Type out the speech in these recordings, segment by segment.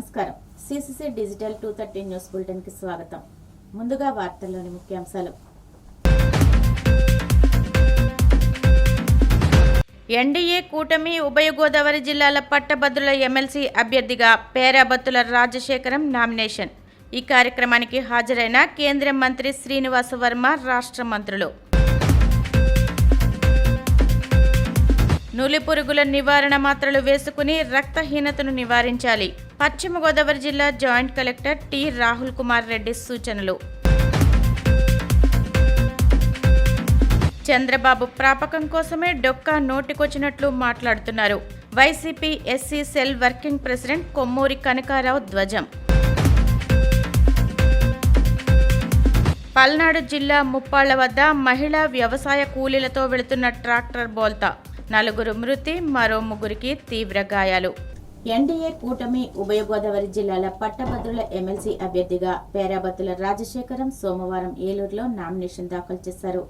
నమస్కారం. CCC digital 230 news bulletin కి స్వాగతం. ముందుగా వార్తల్లోని ముఖ్యాంశాలు. ఎన్డీఏ కూటమి ఉభయ గోదావరి జిల్లాల పట్టభద్రుల ఎమ్మెల్సీ అభ్యర్థిగా పేరాబత్తుల రాజశేఖరం నామినేషన్. ఈ కార్యక్రమానికి హాజరైన కేంద్ర మంత్రి శ్రీనివాస వర్మ, రాష్ట్ర మంత్రులు. నులిపురుగుల నివారణ మాత్రలు వేసుకుని రక్తహీనతను నివారించాలి. పశ్చిమ గోదావరి జిల్లా joint collector T. Rahul Kumar Reddy సూచనలు. చంద్రబాబు ప్రాపకం కోసమే డొక్కా నోటికొచ్చినట్లు మాట్లాడుతున్నారు. YCP SC cell working president Kommuri Kanakarao ధ్వజం. పల్నాడు జిల్లా ముప్పాళ్ల వద్ద మహిళా వ్యవసాయ కూలీలతో వెళుతున్న ట్రాక్టర్ బోల్తా. 4 మృతి, మరో 3కి తీవ్ర గాయాలు. ఎన్డీఏ కూటమి ఉభయ గోదావరి జిల్లాల పట్టభద్రుల ఎమ్మెల్సీ అభ్యర్థిగా పేరాబత్తుల రాజశేఖరం సోమవారం ఏలూరులో నామినేషన్ దాఖలు చేశారు.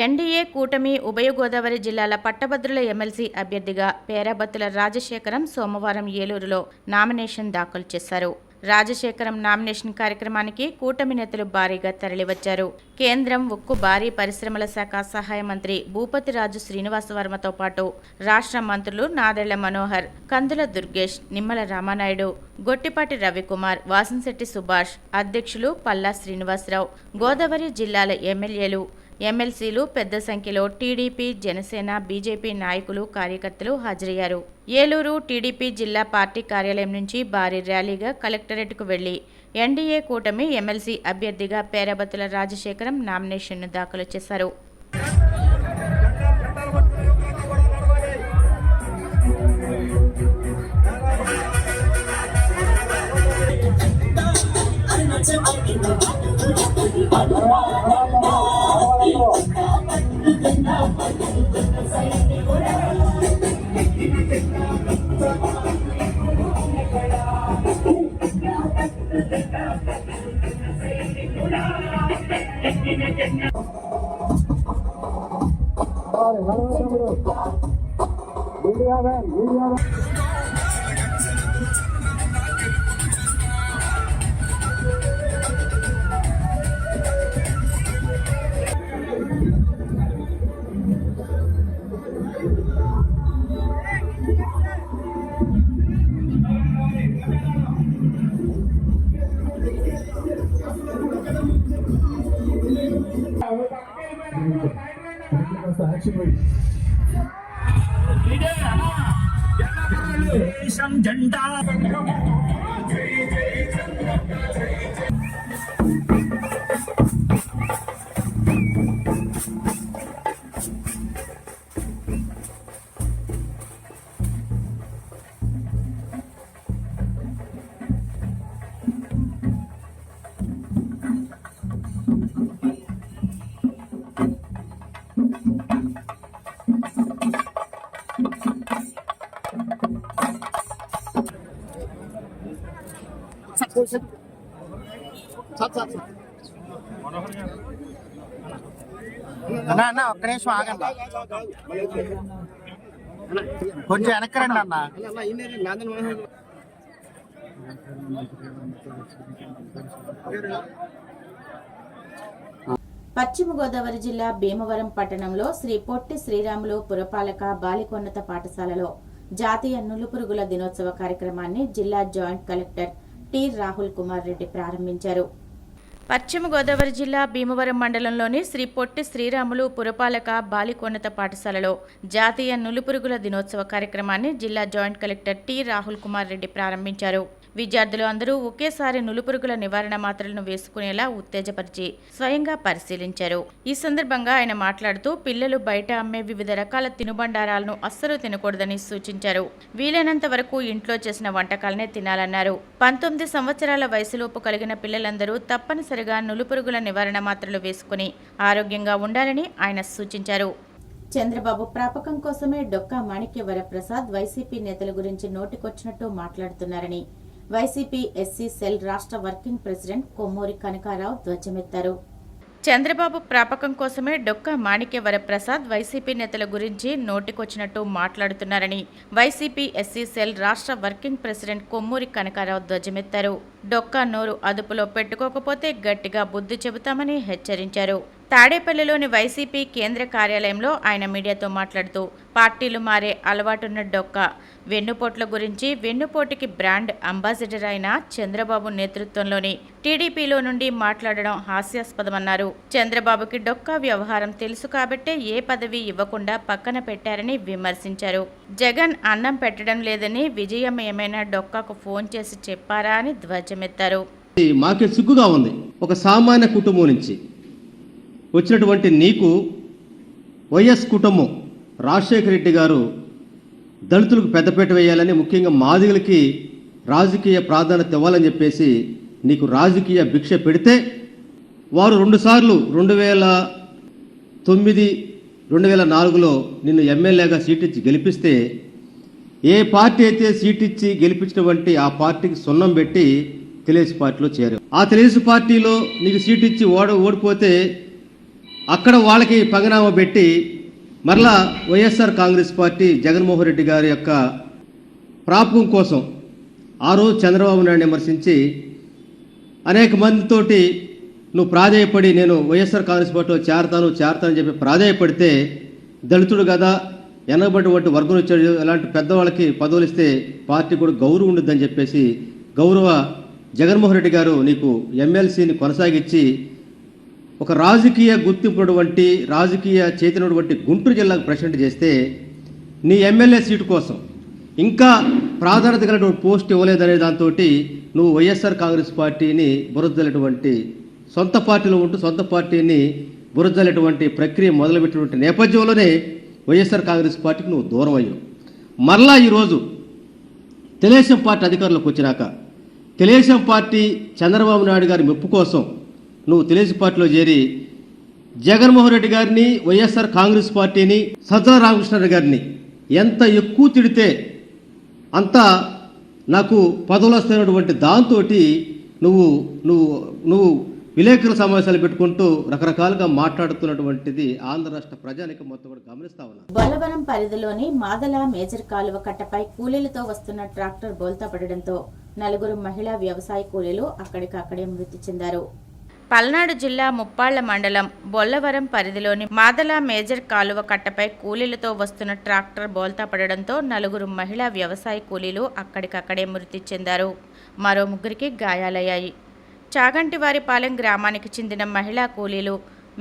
ఎన్డీఏ కూటమి ఉభయ గోదావరి జిల్లాల పట్టభద్రుల ఎమ్మెల్సీ అభ్యర్థిగా పేరాబత్తుల రాజశేఖరం సోమవారం ఏలూరులో నామినేషన్ దాఖలు చేశారు. రాజశేఖరం నామినేషన్ కార్యక్రమానికి కూటమి నేతలు భారీగా తరలివచ్చారు. కేంద్రం ఉక్కు భారీ పరిశ్రమల శాఖ సహాయ మంత్రి భూపతిరాజు శ్రీనివాస వర్మతో పాటు రాష్ట్ర మంత్రులు నాదెళ్ల మనోహర్, కందుల దుర్గేష్, నిమ్మల రామానాయుడు, గొట్టిపాటి రవికుమార్, వాసంశెట్టి సుభాష్, అధ్యక్షులు పల్లా శ్రీనివాసరావు, గోదావరి జిల్లాల ఎమ్మెల్యేలు, ఎమ్మెల్సీలు పెద్ద సంఖ్యలో టీడీపీ, జనసేన, బీజేపీ నాయకులు, కార్యకర్తలు హాజరయ్యారు. ఏలూరు టీడీపీ జిల్లా పార్టీ కార్యాలయం నుంచి భారీ ర్యాలీగా కలెక్టరేట్కు వెళ్లి ఎన్డీఏ కూటమి ఎమ్మెల్సీ అభ్యర్థిగా పేరాబత్తుల రాజశేఖరం నామినేషన్ను దాఖలు చేశారు. జెండా అన్న ఒక్క నిమిషం ఆగండి, కొంచెం వెనక్కరండి అన్న. పశ్చిమ గోదావరి జిల్లా భీమవరం పట్టణంలో శ్రీ పొట్టి శ్రీరాములు పురపాలక బాలికోన్నత పాఠశాలలో జాతీయ నులిపురుగుల దినోత్సవ కార్యక్రమాన్ని జిల్లా joint collector T. Rahul Kumar Reddy ప్రారంభించారు. పశ్చిమ గోదావరి జిల్లా భీమవరం మండలంలోని శ్రీ పొట్టి శ్రీరాములు పురపాలక బాలికోన్నత పాఠశాలలో జాతీయ నులిపురుగుల దినోత్సవ కార్యక్రమాన్ని జిల్లా joint collector T. Rahul Kumar Reddy ప్రారంభించారు. విద్యార్థులు అందరూ ఒకేసారి నులిపురుగుల నివారణ మాత్రలను వేసుకునేలా ఉత్తేజపరిచి స్వయంగా పరిశీలించారు. ఈ సందర్భంగా ఆయన మాట్లాడుతూ పిల్లలు బయట అమ్మే వివిధ రకాల తినుబండారాలను అస్సలు తినకూడదని సూచించారు. వీలైనంత వరకు ఇంట్లో చేసిన వంటకాలనే తినాలన్నారు. 19 సంవత్సరాల వయసులోపు కలిగిన పిల్లలందరూ తప్పనిసరిగా నులిపురుగుల నివారణ మాత్రలు వేసుకుని ఆరోగ్యంగా ఉండాలని ఆయన సూచించారు. చంద్రబాబు ప్రాపకం కోసమే డొక్కా మాణిక్య వరప్రసాద్ వైసీపీ నేతల గురించి నోటికొచ్చినట్టు మాట్లాడుతున్నారని వైసీపీ ఎస్సీ సెల్ రాష్ట్ర వర్కింగ్ ప్రెసిడెంట్ కొమ్మూరి కనకారావు ధ్వజమెత్తారు. చంద్రబాబు ప్రాపకం కోసమే డొక్కా మాణిక్య వరప్రసాద్ వైసీపీ నేతల గురించి నోటికొచ్చినట్టు మాట్లాడుతున్నారని వైసీపీ ఎస్సీ సెల్ రాష్ట్ర వర్కింగ్ ప్రెసిడెంట్ కొమ్మూరి కనకారావు ధ్వజమెత్తారు. డొక్కా నోరు అదుపులో పెట్టుకోకపోతే గట్టిగా బుద్ధి చెబుతామని హెచ్చరించారు. తాడేపల్లిలోని వైసీపీ కేంద్ర కార్యాలయంలో ఆయన మీడియాతో మాట్లాడుతూ పార్టీలు మారే అలవాటున్న డొక్కా వెన్నుపోట్ల గురించి వెన్నుపోటుకి బ్రాండ్ అంబాసిడర్ అయిన చంద్రబాబు నేతృత్వంలోని టీడీపీలో నుండి మాట్లాడడం హాస్యాస్పదమన్నారు. చంద్రబాబుకి డొక్కా వ్యవహారం తెలుసు కాబట్టే ఏ పదవి ఇవ్వకుండా పక్కన పెట్టారని విమర్శించారు. జగన్ అన్నం పెట్టడం లేదని విజయం ఏమైనా డొక్కాకు ఫోన్ చేసి చెప్పారా అని ధ్వజమెత్తారు. మాకే సిగ్గుగా ఉంది. ఒక సామాన్య కుటుంబం నుంచి వచ్చినటువంటి నీకు వైఎస్ కుటుంబం రాజశేఖర రెడ్డి గారు దళితులకు పెద్దపీట వేయాలని, ముఖ్యంగా మాదిగలకి రాజకీయ ప్రాధాన్యత ఇవ్వాలని చెప్పేసి నీకు రాజకీయ భిక్ష పెడితే వారు 2 సార్లు 2009, 2004లో నిన్ను ఎమ్మెల్యేగా సీట్ ఇచ్చి గెలిపిస్తే ఏ పార్టీ అయితే సీట్ ఇచ్చి గెలిపించినటువంటి ఆ పార్టీకి సున్నం పెట్టి తెలుగుదేశం పార్టీలో చేరావు. ఆ తెలుగుదేశం పార్టీలో నీకు సీట్ ఇచ్చి ఓడిపోతే అక్కడ వాళ్ళకి పంగనామా పెట్టి మరలా వైఎస్ఆర్ కాంగ్రెస్ పార్టీ జగన్మోహన్ రెడ్డి గారి యొక్క ప్రాపకం కోసం ఆ రోజు చంద్రబాబు నాయుడు విమర్శించి అనేక మందితోటి నువ్వు ప్రాధేయపడి నేను వైఎస్ఆర్ కాంగ్రెస్ పార్టీలో చేరతానని చెప్పి ప్రాధేయపడితే దళితుడు కదా, వెనకబడినటువంటి వర్గం వచ్చాడు, అలాంటి పెద్దవాళ్ళకి పదవులు ఇస్తే పార్టీ కూడా గౌరవం ఉంటుందని చెప్పేసి గౌరవ జగన్మోహన్ రెడ్డి గారు నీకు ఎమ్మెల్సీని కొనసాగించి ఒక రాజకీయ గుర్తింపునటువంటి రాజకీయ చేతినటువంటి గుంటూరు జిల్లాకు ప్రెసిడెంట్ చేస్తే నీ ఎమ్మెల్యే సీటు కోసం ఇంకా ప్రాధాన్యత కలిగినటువంటి పోస్ట్ ఇవ్వలేదనే దాంతో నువ్వు వైఎస్ఆర్ కాంగ్రెస్ పార్టీని బురదలేటువంటి సొంత పార్టీలో ఉంటూ సొంత పార్టీని బురదలేటువంటి ప్రక్రియ మొదలుపెట్టినటువంటి నేపథ్యంలోనే వైఎస్ఆర్ కాంగ్రెస్ పార్టీకి నువ్వు దూరం అయ్యావు. మరలా ఈరోజు తెలుగుదేశం పార్టీ అధికారంలోకి వచ్చినాక తెలుగుదేశం పార్టీ చంద్రబాబు నాయుడు గారి మెప్పు కోసం నువ్వు తెలుగుదేశం పార్టీలో చేరి జగన్మోహన్ రెడ్డి గారిని, వైఎస్ఆర్ కాంగ్రెస్ పార్టీని, సజ్జల రామకృష్ణారెడ్డి గారిని ఎంత ఎక్కువ తిడితే అంత నాకు పదవులు వస్తున్నటువంటి దాంతో నువ్వు నువ్వు నువ్వు విలేకరుల సమావేశాలు పెట్టుకుంటూ రకరకాలుగా మాట్లాడుతున్నటువంటిది ఆంధ్ర రాష్ట్ర ప్రజానికం మొత్తం కూడా గమనిస్తా ఉన్నారు. బొల్లవరం పరిధిలోని మాదల మేజర్ కాలువ కట్టపై కూలీలతో వస్తున్న ట్రాక్టర్ బోల్తా పడడంతో 4 మహిళా వ్యవసాయ కూలీలు అక్కడికక్కడే మృతి చెందారు. పల్నాడు జిల్లా ముప్పాళ్ల మండలం బొల్లవరం పరిధిలోని మాదల మేజర్ కాలువ కట్టపై కూలీలతో వస్తున్న ట్రాక్టర్ బోల్తా పడడంతో 4 మహిళా వ్యవసాయ కూలీలు అక్కడికక్కడే మృతి చెందారు. మరో 3కి గాయాలయ్యాయి. చాగంటివారిపాలెం గ్రామానికి చెందిన మహిళా కూలీలు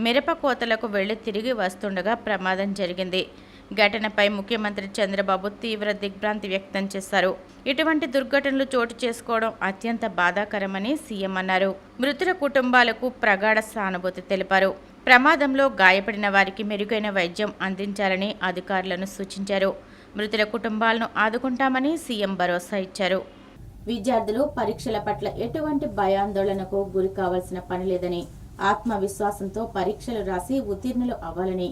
మిరప కోతలకు వెళ్లి తిరిగి వస్తుండగా ప్రమాదం జరిగింది. ఘటనపై ముఖ్యమంత్రి చంద్రబాబు తీవ్ర దిగ్భ్రాంతి వ్యక్తం చేశారు. ఇటువంటి దుర్ఘటనలు చోటు చేసుకోవడం అత్యంత బాధాకరమని సీఎం అన్నారు. మృతుల కుటుంబాలకు ప్రగాఢ సానుభూతి తెలిపారు. ప్రమాదంలో గాయపడిన వారికి మెరుగైన వైద్యం అందించాలని అధికారులను సూచించారు. మృతుల కుటుంబాలను ఆదుకుంటామని సీఎం భరోసా ఇచ్చారు. విద్యార్థులు పరీక్షల పట్ల ఎటువంటి భయాందోళనకు గురి కావాల్సిన పని లేదని, ఆత్మవిశ్వాసంతో పరీక్షలు రాసి ఉత్తీర్ణులు అవ్వాలని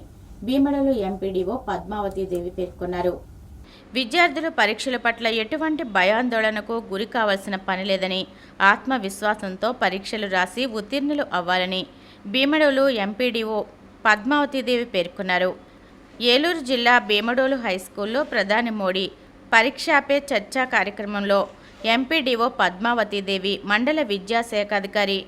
భీమడోలు ఎంపీడీఓ పద్మావతీదేవి పేర్కొన్నారు. విద్యార్థులు పరీక్షల పట్ల ఎటువంటి భయాందోళనకు గురి కావాల్సిన పని లేదని, ఆత్మవిశ్వాసంతో పరీక్షలు రాసి ఉత్తీర్ణులు అవ్వాలని భీమడోలు ఎంపీడీఓ పద్మావతీదేవి పేర్కొన్నారు. ఏలూరు జిల్లా భీమడోలు హైస్కూల్లో ప్రధాని మోడీ పరీక్షా పే చర్చా కార్యక్రమంలో ఎంపీడీఓ పద్మావతీదేవి, మండల విద్యాశాఖ అధికారి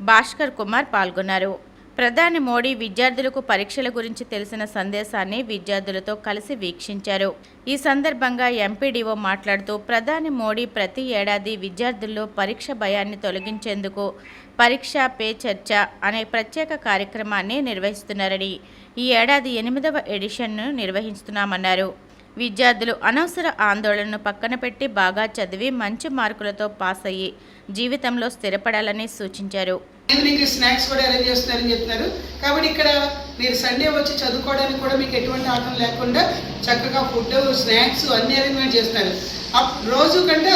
భాస్కర్ కుమార్ పాల్గొన్నారు. ప్రధాని మోడీ విద్యార్థులకు పరీక్షల గురించి తెలిసిన సందేశాన్ని విద్యార్థులతో కలిసి వీక్షించారు. ఈ సందర్భంగా ఎంపీడీఓ మాట్లాడుతూ ప్రధాని మోడీ ప్రతి ఏడాది విద్యార్థుల్లో పరీక్ష భయాన్ని తొలగించేందుకు పరీక్షా పే చర్చ అనే ప్రత్యేక కార్యక్రమాన్ని నిర్వహిస్తున్నారని, ఈ ఏడాది 8వ ఎడిషన్ను నిర్వహిస్తున్నామన్నారు. విద్యార్థులు అనవసర ఆందోళనను పక్కన పెట్టి బాగా చదివి మంచి మార్కులతో పాస్ అయ్యి జీవితంలో స్థిరపడాలని సూచించారు. ఈవినింగ్ స్నాక్స్ కూడా అరేంజ్ చేస్తున్నారని చెప్తున్నారు. కాబట్టి ఇక్కడ మీరు సండే వచ్చి చదువుకోవడానికి కూడా మీకు ఎటువంటి ఆటం లేకుండా చక్కగా ఫుడ్, స్నాక్స్ అన్ని అరేంజ్మెంట్ చేస్తున్నారు. రోజు కంటే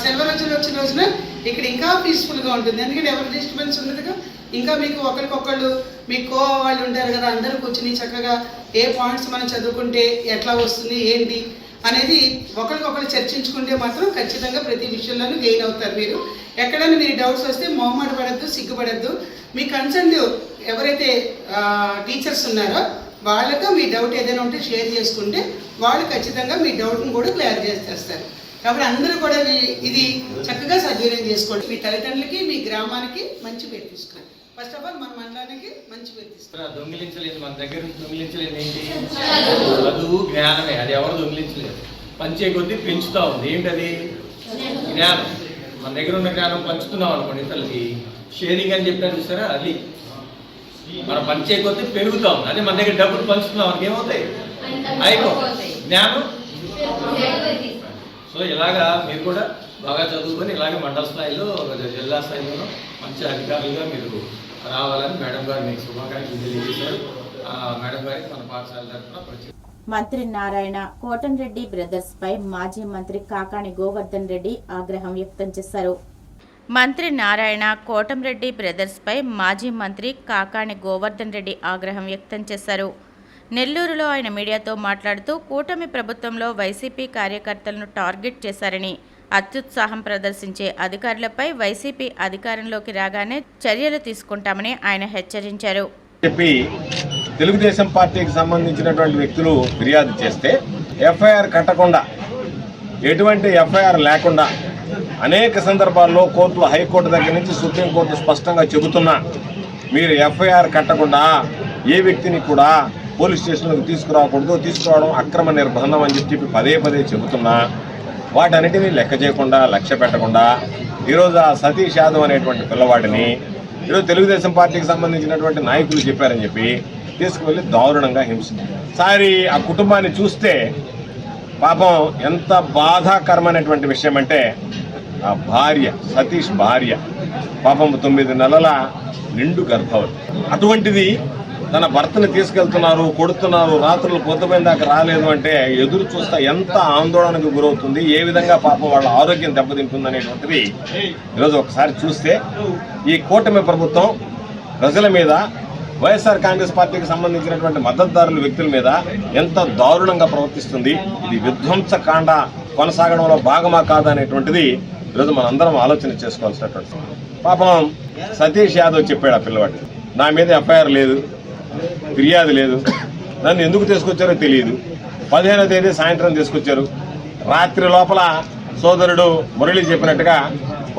సెలవు రోజులు వచ్చిన రోజున ఇక్కడ ఇంకా పీస్ఫుల్గా ఉంటుంది. ఎందుకంటే ఎవరి డిస్టర్బెన్స్ ఉండదుగా. ఇంకా మీకు ఒకరికొకళ్ళు మీ కో వాళ్ళు ఉంటారు కదా, అందరూ కూర్చుని చక్కగా ఏ పాయింట్స్ మనం చదువుకుంటే ఎట్లా వస్తుంది ఏంటి అనేది ఒకరికొకరు చర్చించుకుంటే మాత్రం ఖచ్చితంగా ప్రతి విషయంలోనూ గెయిన్ అవుతారు. మీరు ఎక్కడైనా మీరు డౌట్స్ వస్తే మొహమాట పడద్దు, సిగ్గుపడద్దు. మీ కన్సర్న్ ఎవరైతే టీచర్స్ ఉన్నారో వాళ్ళతో మీ డౌట్ ఏదైనా ఉంటే షేర్ చేసుకుంటే వాళ్ళు ఖచ్చితంగా మీ డౌట్ని కూడా క్లియర్ చేస్తారు. కాబట్టి అందరూ కూడా ఇది చక్కగా సద్వినియోగం చేసుకోండి. మీ తల్లిదండ్రులకి, మీ గ్రామానికి మంచి పేరు తీసుకోండి. ఫస్ట్ ఆఫ్ ఆల్ మన మండలానికి మంచి పేరు తీసుకోండి. దొంగిలించలేదు, మన దగ్గర నుంచి దొంగిలించలేదు ఏంటి? చదువు, జ్ఞానమే. అది ఎవరు దొంగిలించలేదు. పంచే కొద్దీ పెంచుతా ఉంది. ఏంటది? జ్ఞానం. మన దగ్గర ఉన్న జ్ఞానం పంచుతున్నాం అనుకోండి ఇతరులకి. షేరింగ్ అని చెప్పినా చూసారా? అది మనం పంచే కొద్దీ పెరుగుతాం. అదే మన దగ్గర డబ్బులు పంచుతున్నాం మనకి ఏమవుతాయి? అయిపోతాయి. జ్ఞానం. సో ఇలాగా మీరు కూడా బాగా చదువుకొని ఇలాగే మండల స్థాయిలో, జిల్లా స్థాయిలో మంచి అధికారులుగా మీరు రావాలని మేడం గారు మీకు శుభాకాంక్షలు తెలియజేశారు. మేడం గారికి మన పాఠశాల తరఫున మంత్రి నారాయణ కోటంరెడ్డి బ్రదర్స్ పై మాజీ మంత్రి కాకాణి గోవర్ధన్ రెడ్డి ఆగ్రహం వ్యక్తం చేశారు. మంత్రి నారాయణ కోటంరెడ్డి బ్రదర్స్ పై మాజీ మంత్రి కాకాణి గోవర్ధన్ రెడ్డి ఆగ్రహం వ్యక్తం చేశారు. నెల్లూరులో ఆయన మీడియాతో మాట్లాడుతూ కూటమి ప్రభుత్వంలో వైసీపీ కార్యకర్తలను టార్గెట్ చేశారని, అత్యుత్సాహం ప్రదర్శించే అధికారులపై వైసీపీ అధికారంలోకి రాగానే చర్యలు తీసుకుంటామని ఆయన హెచ్చరించారు. తెలుగుదేశం పార్టీకి సంబంధించినటువంటి వ్యక్తులు ఫిర్యాదు చేస్తే ఎఫ్ఐఆర్ కట్టకుండా, ఎటువంటి ఎఫ్ఐఆర్ లేకుండా అనేక సందర్భాల్లో కోర్టులు, హైకోర్టు దగ్గర నుంచి సుప్రీంకోర్టు స్పష్టంగా చెబుతున్నా మీరు ఎఫ్ఐఆర్ కట్టకుండా ఏ వ్యక్తిని కూడా పోలీస్ స్టేషన్లకు తీసుకురాకూడదు, తీసుకురావడం అక్రమ నిర్బంధం అని చెప్పి పదే పదే చెబుతున్నా వాటన్నిటినీ లెక్క చేయకుండా, లక్ష్య పెట్టకుండా ఈరోజు ఆ సతీష్ యాదవ్ అనేటువంటి పిల్లవాడిని ఈరోజు తెలుగుదేశం పార్టీకి సంబంధించినటువంటి నాయకులు చెప్పారని చెప్పి తీసుకువెళ్ళి దారుణంగా హింసించారు. సారి ఆ కుటుంబాన్ని చూస్తే పాపం ఎంత బాధాకరమైనటువంటి విషయం అంటే, ఆ భార్య, సతీష్ భార్య పాపం 9 నెలల నిండు గర్భవతి. అటువంటిది తన భర్తను తీసుకెళ్తున్నారు, కొడుతున్నారు, రాత్రులు పొద్దుపోయిన దాకా రాలేదు అంటే ఎదురు చూస్తా ఎంత ఆందోళనకు గురవుతుంది, ఏ విధంగా పాపం వాళ్ళ ఆరోగ్యం దెబ్బతింటుంది అనేటువంటిది ఈరోజు ఒకసారి చూస్తే ఈ కూటమి ప్రభుత్వం ప్రజల మీద, వైఎస్ఆర్ కాంగ్రెస్ పార్టీకి సంబంధించినటువంటి మద్దతుదారుల వ్యక్తుల మీద ఎంత దారుణంగా ప్రవర్తిస్తుంది. ఇది విధ్వంసకాండ కొనసాగడంలో భాగమా కాదా అనేటువంటిది ఈరోజు మనందరం ఆలోచన చేసుకోవాల్సినటువంటి. పాపం సతీష్ యాదవ్ చెప్పాడు ఆ పిల్లవాడు, నా మీద ఎఫ్ఐఆర్ లేదు, ఫిర్యాదు లేదు, నన్ను ఎందుకు తీసుకొచ్చారో తెలియదు. 15వ తేదీ సాయంత్రం తీసుకొచ్చారు. రాత్రి లోపల సోదరుడు మురళి చెప్పినట్టుగా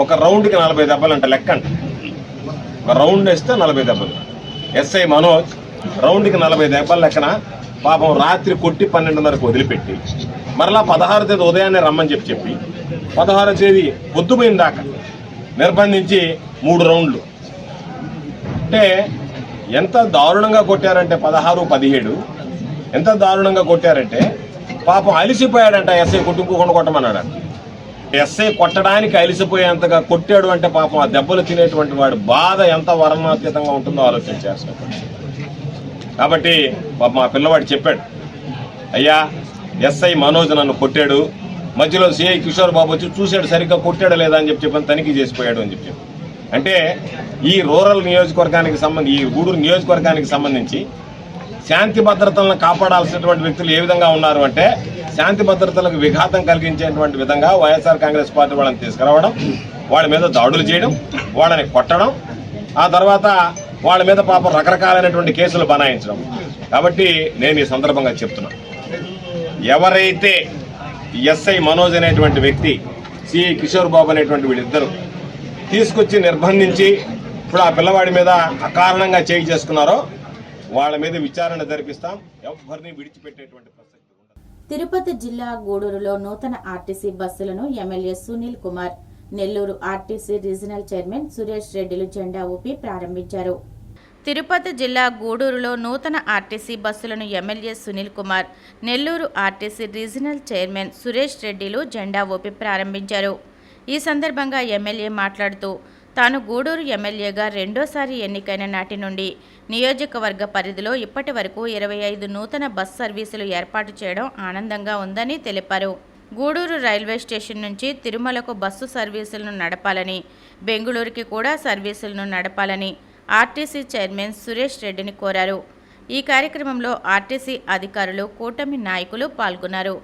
ఒక రౌండ్కి 40 దెబ్బలు అంట లెక్క అంట. ఒక రౌండ్ వేస్తే 40 దెబ్బలు. ఎస్ఐ మనోజ్ రౌండ్కి 40 దెబ్బల లెక్కన పాపం రాత్రి కొట్టి 12:30కు వదిలిపెట్టి మరలా 16వ తేదీ ఉదయాన్నే రమ్మని చెప్పి 16వ తేదీ పొద్దుపోయిన దాకా నిర్బంధించి 3 రౌండ్లు. అంటే ఎంత దారుణంగా కొట్టారంటే 16, 17 ఎంత దారుణంగా కొట్టారంటే పాపం అలిసిపోయాడంట. ఎస్ఐ కొట్టుకోకుండా కొట్టమన్నాడంట. ఎస్ఐ కొట్టడానికి అలిసిపోయేంతగా కొట్టాడు అంటే పాపం ఆ దెబ్బలు తినేటువంటి వాడు బాధ ఎంత వర్ణాతీతంగా ఉంటుందో ఆలోచించాల్సిన. కాబట్టి పాపం ఆ పిల్లవాడు చెప్పాడు, అయ్యా ఎస్ఐ మనోజ్ నన్ను కొట్టాడు, మధ్యలో సిఐ కిషోర్ బాబు వచ్చి చూశాడు, సరిగ్గా కొట్టాడా లేదా అని చెప్పి తనిఖీ చేసిపోయాడు అని చెప్పి. అంటే ఈ రూరల్ నియోజకవర్గానికి సంబంధించి, ఈ గూడూరు నియోజకవర్గానికి సంబంధించి శాంతి భద్రతలను కాపాడాల్సినటువంటి వ్యక్తులు ఏ విధంగా ఉన్నారు అంటే, శాంతి భద్రతలకు విఘాతం కలిగించేటువంటి విధంగా వైఎస్ఆర్ కాంగ్రెస్ పార్టీ వాళ్ళని తీసుకురావడం, వాళ్ళ మీద దాడులు చేయడం, వాళ్ళని కొట్టడం, ఆ తర్వాత వాళ్ళ మీద పాపం రకరకాలైనటువంటి కేసులు బనాయించడం. కాబట్టి నేను ఈ సందర్భంగా చెప్తున్నా, ఎవరైతే ఎస్ఐ మనోజ్ అనేటువంటి వ్యక్తి, సిఐ కిషోర్ బాబు అనేటువంటి వీళ్ళిద్దరూ తీసుకొచ్చి నిర్బంధించి ఇప్పుడు ఆ పిల్లవాడి మీద అకారణంగా చేయి చేసుకున్నారో వాళ్ళ మీద విచారణ జరిపిస్తాం. ఎవరిని విడిచిపెట్టేటువంటి ప్రసక్తి ఉండదు. తిరుపతి జిల్లా గూడూరులో నూతన ఆర్టీసీ బస్సులను MLA Sunil Kumar, Nellore RTC regional chairman Suresh రెడ్డిలు జెండా ఊపి ప్రారంభించారు. తిరుపతి జిల్లా గూడూరులో నూతన ఆర్టీసీ బస్సులను MLA Sunil Kumar, Nellore RTC regional chairman Suresh రెడ్డిలు జెండా ఊపి ప్రారంభించారు. ఈ సందర్భంగా ఎమ్మెల్యే మాట్లాడుతూ, తాను గూడూరు ఎమ్మెల్యేగా రెండోసారి ఎన్నికైన నాటి నుండి నియోజకవర్గ పరిధిలో ఇప్పటి వరకు 25 నూతన బస్ సర్వీసులు ఏర్పాటు చేయడం ఆనందంగా ఉందని తెలిపారు. గూడూరు రైల్వే స్టేషన్ నుంచి తిరుమలకు బస్సు సర్వీసులను నడపాలని, బెంగుళూరుకి కూడా సర్వీసులను నడపాలని ఆర్టీసీ చైర్మన్ సురేష్ రెడ్డిని కోరారు. ఈ కార్యక్రమంలో ఆర్టీసీ అధికారులు, కూటమి నాయకులు పాల్గొన్నారు.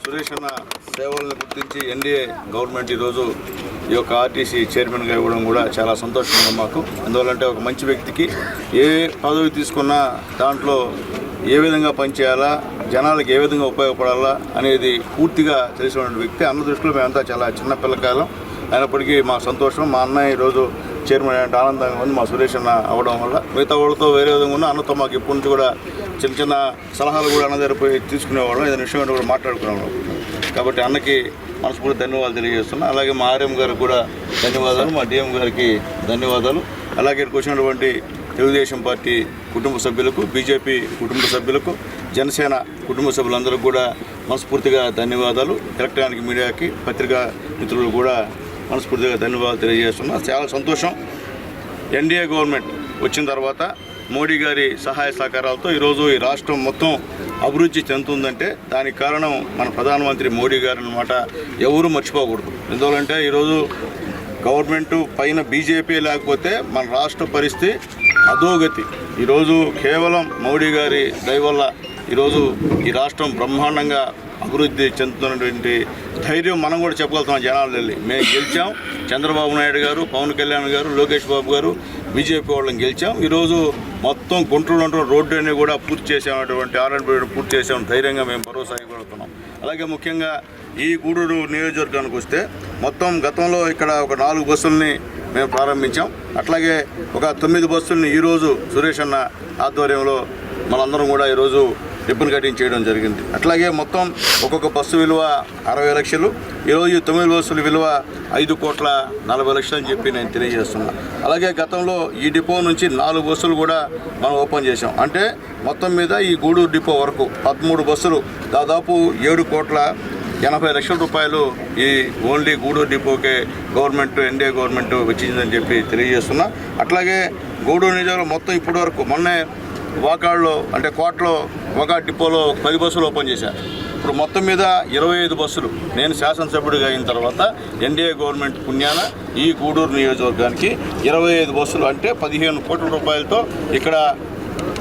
సురేష్ అన్న సేవలను గుర్తించి ఎన్డీఏ గవర్నమెంట్ ఈరోజు ఈ యొక్క ఆర్టీసీ చైర్మన్గా ఇవ్వడం కూడా చాలా సంతోషంగా మాకు. ఎందువల్లంటే ఒక మంచి వ్యక్తికి ఏ పదవి తీసుకున్నా దాంట్లో ఏ విధంగా పనిచేయాలా, జనాలకు ఏ విధంగా ఉపయోగపడాలా అనేది పూర్తిగా తెలిసినటువంటి వ్యక్తి. అన్న దృష్టిలో మేమంతా చాలా చిన్న పిల్లకాయలం అయినప్పటికీ మా సంతోషం. మా అన్నయ్య ఈరోజు చైర్మన్ అంటే ఆనందంగా ఉంది మా సురేష్ అన్న అవ్వడం వల్ల. మిగతా వాళ్ళతో వేరే విధంగా ఉన్న అన్నతో మాకు ఎప్పటి నుంచి కూడా చిన్న చిన్న సలహాలు కూడా అన్న దగ్గర పోయి తీసుకునేవాళ్ళం, ఏదైనా విషయం కూడా మాట్లాడుకునేవాళ్ళం. కాబట్టి అన్నకి మనస్ఫూర్తి ధన్యవాదాలు తెలియజేస్తున్నాం. అలాగే మా ఆర్ఎం గారికి కూడా ధన్యవాదాలు, మా డిఎం గారికి ధన్యవాదాలు. అలాగే ఇక్కడికి వచ్చినటువంటి తెలుగుదేశం పార్టీ కుటుంబ సభ్యులకు, బీజేపీ కుటుంబ సభ్యులకు, జనసేన కుటుంబ సభ్యులందరికీ కూడా మనస్ఫూర్తిగా ధన్యవాదాలు. ఎలక్ట్రానిక్ మీడియాకి, పత్రికా మిత్రులు కూడా మనస్ఫూర్తిగా ధన్యవాదాలు తెలియజేస్తున్నా. చాలా సంతోషం. ఎన్డీఏ గవర్నమెంట్ వచ్చిన తర్వాత మోడీ గారి సహాయ సహకారాలతో ఈరోజు ఈ రాష్ట్రం మొత్తం అభివృద్ధి చెందుతుందంటే దానికి కారణం మన ప్రధానమంత్రి మోడీ గారు అన్నమాట. ఎవరూ మర్చిపోకూడదు. ఎందువల్లంటే ఈరోజు గవర్నమెంట్ పైన బీజేపీ లేకపోతే మన రాష్ట్ర పరిస్థితి అధోగతి. ఈరోజు కేవలం మోడీ గారి దయ వల్ల ఈరోజు ఈ రాష్ట్రం బ్రహ్మాండంగా అభివృద్ధి చెందుతున్నటువంటి ధైర్యం మనం కూడా చెప్పగలుగుతాం. జనాలు వెళ్ళి మేము గెలిచాం, చంద్రబాబు నాయుడు గారు, పవన్ కళ్యాణ్ గారు, లోకేష్ బాబు గారు, బీజేపీ వాళ్ళని గెలిచాం. ఈరోజు మొత్తం గుంటూరు రోడ్డు అన్ని కూడా పూర్తి చేసామటువంటి R&B పూర్తి చేసామని ధైర్యంగా మేము భరోసా ఇవ్వగలుగుతున్నాం. అలాగే ముఖ్యంగా ఈ గూడూరు నియోజకవర్గానికి వస్తే మొత్తం గతంలో ఇక్కడ ఒక 4 బస్సుల్ని మేము ప్రారంభించాం. అట్లాగే ఒక 9 బస్సుల్ని ఈరోజు సురేష్ అన్న ఆధ్వర్యంలో మనందరం కూడా ఈరోజు రిబ్బన్ కటింగ్ చేయడం జరిగింది. అట్లాగే మొత్తం ఒక్కొక్క బస్సు విలువ 60 లక్షలు. ఈరోజు 9 బస్సుల విలువ 5,40,00,000 అని చెప్పి నేను తెలియజేస్తున్నా. అలాగే గతంలో ఈ డిపో నుంచి 4 బస్సులు కూడా మనం ఓపెన్ చేసాం. అంటే మొత్తం మీద ఈ గూడూరు డిపో వరకు 13 బస్సులు, దాదాపు 7,80,00,000 రూపాయలు ఈ ఓన్లీ గూడూరు డిపోకే గవర్నమెంట్, ఎన్డీఏ గవర్నమెంట్ వెచ్చిందని చెప్పి తెలియజేస్తున్నా. అట్లాగే గూడూరు నియోజకవర్గంలో మొత్తం ఇప్పటి వరకు మొన్నే వాకాడులో అంటే కోటలో ఒక డిపోలో 10 బస్సులు ఓపెన్ చేశారు. ఇప్పుడు మొత్తం మీద 25 బస్సులు నేను శాసనసభ్యుడిగా అయిన తర్వాత ఎన్డీఏ గవర్నమెంట్ పుణ్యాన ఈ గూడూరు నియోజకవర్గానికి 25 బస్సులు అంటే 15 కోట్ల రూపాయలతో ఇక్కడ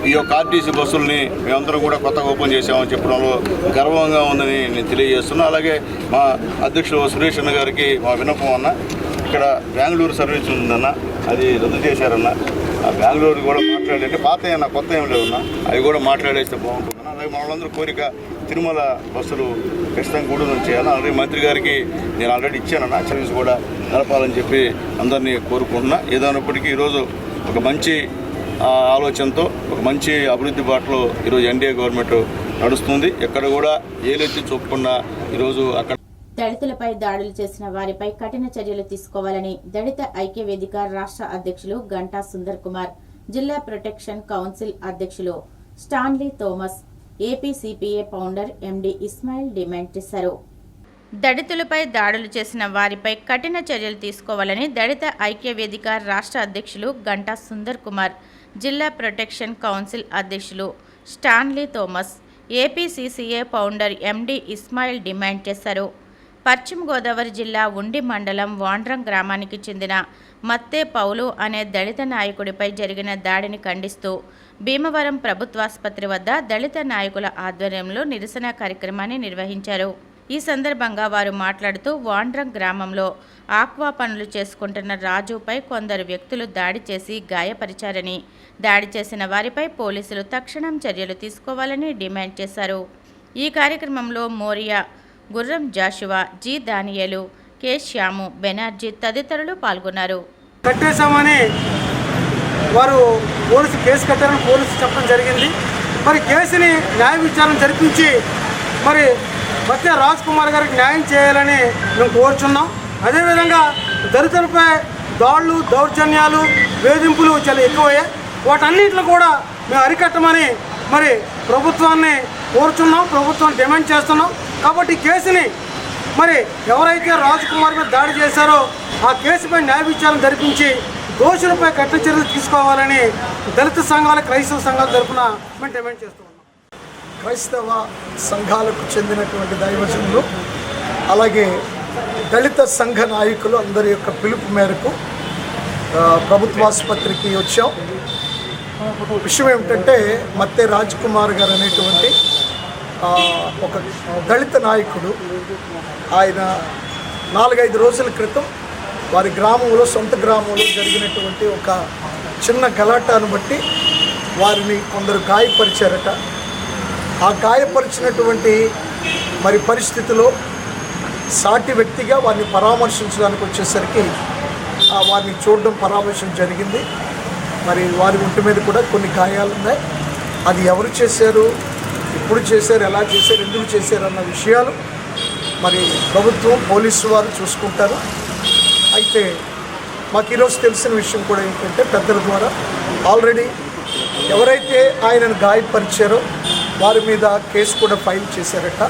ఈ యొక్క ఆర్టీసీ బస్సుల్ని మేమందరం కూడా కొత్తగా ఓపెన్ చేసామని చెప్పడంలో గర్వంగా ఉందని నేను తెలియజేస్తున్నాను. అలాగే మా అధ్యక్షుడు సురేష్ అన్న గారికి మా విన్నపం అన్న, ఇక్కడ బెంగళూరు సర్వీస్ ఉందన్న, అది రద్దు చేశారన్న. ఆ బెంగళూరు కూడా మాట్లాడంటే పాత ఏమన్నా కొత్త ఏం లేవన్నా అవి కూడా మాట్లాడేస్తే బాగుంటుందన్న. అలాగే మనలందరూ కోరిక తిరుమల బస్సులు ఖచ్చితంగా గూడూరు నుంచి చేయాలి. అలాగే మంత్రి గారికి నేను ఆల్రెడీ ఇచ్చానన్న, సర్వీస్ కూడా నడపాలని చెప్పి అందరినీ కోరుకుంటున్నా. ఏదైనప్పటికీ ఈరోజు ఒక మంచి ఆలోచనతో ఒక మంచి అభివృద్ధి బాటలో ఈరోజు ఎన్డీఏ గవర్నమెంట్ నడుస్తుంది. ఎక్కడ కూడా ఏలెత్తి చూపకుండా ఈరోజు అక్కడ దళితులపై దాడులు చేసిన వారిపై కఠిన చర్యలు తీసుకోవాలని దళిత ఐక్య వేదిక రాష్ట్ర అధ్యక్షులు గంటా సుందర్ కుమార్, జిల్లా ప్రొటెక్షన్ కౌన్సిల్ అధ్యక్షులు స్టాన్లీ థోమస్, ఏపీసీపీఏ ఫౌండర్ ఎండి ఇస్మాయిల్ డిమాండ్ చేశారు. దళితులపై దాడులు చేసిన వారిపై కఠిన చర్యలు తీసుకోవాలని దళిత ఐక్య వేదిక రాష్ట్ర అధ్యక్షులు గంటా సుందర్ కుమార్, జిల్లా ప్రొటెక్షన్ కౌన్సిల్ అధ్యక్షులు స్టాన్లీ థోమస్, ఏపీసీసీఏ ఫౌండర్ ఎండి ఇస్మాయిల్ డిమాండ్ చేశారు. పశ్చిమ గోదావరి జిల్లా ఉండి మండలం వాండ్రం గ్రామానికి చెందిన మత్తే పౌలు అనే దళిత నాయకుడిపై జరిగిన దాడిని ఖండిస్తూ భీమవరం ప్రభుత్వాసుపత్రి వద్ద దళిత నాయకుల ఆధ్వర్యంలో నిరసన కార్యక్రమాన్ని నిర్వహించారు. ఈ సందర్భంగా వారు మాట్లాడుతూ వాండ్రం గ్రామంలో ఆక్వా పనులు చేసుకుంటున్న రాజుపై కొందరు వ్యక్తులు దాడి చేసి గాయపరిచారని, దాడి చేసిన వారిపై పోలీసులు తక్షణం చర్యలు తీసుకోవాలని డిమాండ్ చేశారు. ఈ కార్యక్రమంలో మోరియా, గుర్రం జాషువా, జి దానియేలు, కె శ్యాము, బెనర్జీ తదితరులు పాల్గొన్నారు. కట్టేశామని వారు పోలీసు కేసు కట్టారని పోలీసు చెప్పడం జరిగింది. మరి కేసుని న్యాయ విచారణ జరిపించి మరి మత్తే రాజ్ కుమార్ గారికి న్యాయం చేయాలని మేము కోరుచున్నాం. అదేవిధంగా దళితులపై దాడులు, దౌర్జన్యాలు, వేధింపులు చాలా ఎక్కువయ్యాయి. వాటన్నిటిని కూడా మేము అరికట్టమని మరి ప్రభుత్వాన్ని కోరుచున్నాం, ప్రభుత్వాన్ని డిమాండ్ చేస్తున్నాం. కాబట్టి కేసుని మరి ఎవరైతే రాజ్ కుమార్ మీద దాడి చేశారో ఆ కేసుపై న్యాయ విచారణ జరిపించి దోషులపై కఠిన చర్యలు తీసుకోవాలని దళిత సంఘాలు, క్రైస్తవ సంఘాల తరఫున మేము డిమాండ్ చేస్తున్నాం. క్రైస్తవ సంఘాలకు చెందినటువంటి దైవజనులు అలాగే దళిత సంఘ నాయకులు అందరి యొక్క పిలుపు మేరకు ప్రభుత్వాసుపత్రికి వచ్చాం. విషయం ఏమిటంటే మత్తే రాజ్ కుమార్ గారు అనేటువంటి ఒక దళిత నాయకుడు ఆయన 4-5 రోజుల క్రితం వారి గ్రామంలో, సొంత గ్రామంలో జరిగినటువంటి ఒక చిన్న గలాటాను బట్టి వారిని కొందరు గాయపరిచారట. ఆ గాయపరిచినటువంటి మరి పరిస్థితిలో సాటి వ్యక్తిగా వారిని పరామర్శించడానికి వచ్చేసరికి వారిని చూడడం, పరామర్శం జరిగింది. మరి వారి ఒంటి మీద కూడా కొన్ని గాయాలు ఉన్నాయి. అది ఎవరు చేశారు, ఎప్పుడు చేశారు, ఎలా చేశారు, ఎందుకు చేశారు అన్న విషయాలు మరి ప్రభుత్వం, పోలీసు వారు చూసుకుంటారు. అయితే మాకు ఈరోజు తెలిసిన విషయం కూడా ఏంటంటే పెద్దల ద్వారా ఆల్రెడీ ఎవరైతే ఆయనను గాయపరిచారో వారి మీద కేసు కూడా ఫైల్ చేశారట.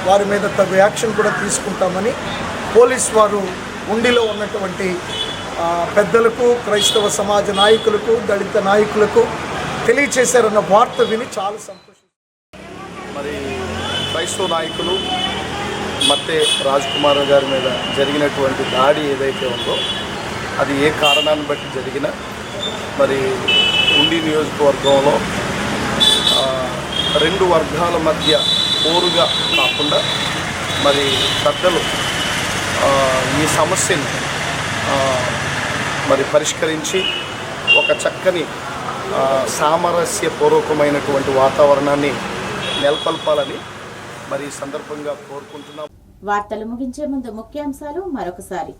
వారి మీద తగు యాక్షన్ కూడా తీసుకుంటామని పోలీస్ వారు ఉండిలో ఉన్నటువంటి పెద్దలకు, క్రైస్తవ సమాజ నాయకులకు, దళిత నాయకులకు తెలియచేశారన్న వార్త విని చాలా సంతోషం. మరి క్రైస్తవ నాయకులు మత్తే రాజ్ కుమార్ గారి మీద జరిగినటువంటి దాడి ఏదైతే ఉందో అది ఏ కారణాన్ని బట్టి జరిగినా మరి ఉండి నియోజకవర్గంలో 2 వర్గాల మధ్య పోరుగా కాకుండా మరి పెద్దలు ఈ సమస్యని మరి పరిష్కరించి ఒక చక్కని సామరస్యపూర్వకమైనటువంటి వాతావరణాన్ని నెలకొల్పాలని మరి ఈ సందర్భంగా కోరుకుంటున్నాం. వార్తలు ముగించే ముందు ముఖ్యాంశాలు మరొకసారి.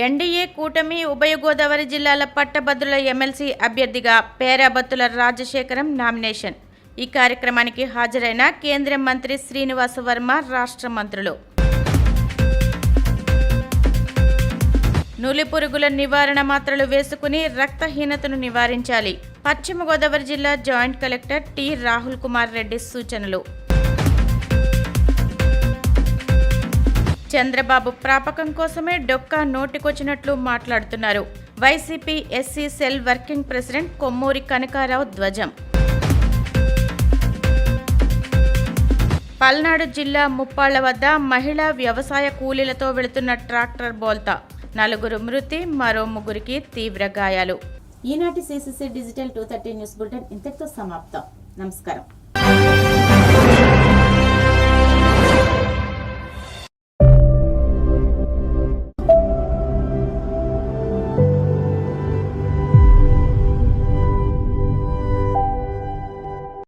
ఎన్డీఏ కూటమి ఉభయ గోదావరి జిల్లాల పట్టభద్రుల ఎమ్మెల్సీ అభ్యర్థిగా పేరాబత్తుల రాజశేఖరం నామినేషన్. ఈ కార్యక్రమానికి హాజరైన కేంద్ర మంత్రి శ్రీనివాస వర్మ, రాష్ట్ర మంత్రులు. నులిపురుగుల నివారణ మాత్రలు వేసుకుని రక్తహీనతను నివారించాలి. పశ్చిమ గోదావరి జిల్లా joint collector T Rahul Kumar Reddy సూచనలు. చంద్రబాబు ప్రాపకం కోసమే డొక్కా నోటికొచ్చినట్లు మాట్లాడుతున్నారు. YCP SC cell working president Kommuri Kanakarao ధ్వజం. పల్నాడు జిల్లా ముప్పాళ్ల వద్ద మహిళా వ్యవసాయ కూలీలతో వెళుతున్న ట్రాక్టర్ బోల్తా. 4 మృతి, మరో 3కి తీవ్ర గాయాలు. ఈనాటి CCC డిజిటల్ 230 న్యూస్ బులెటిన్ ఇంతటితో సమాప్తం. నమస్కారం.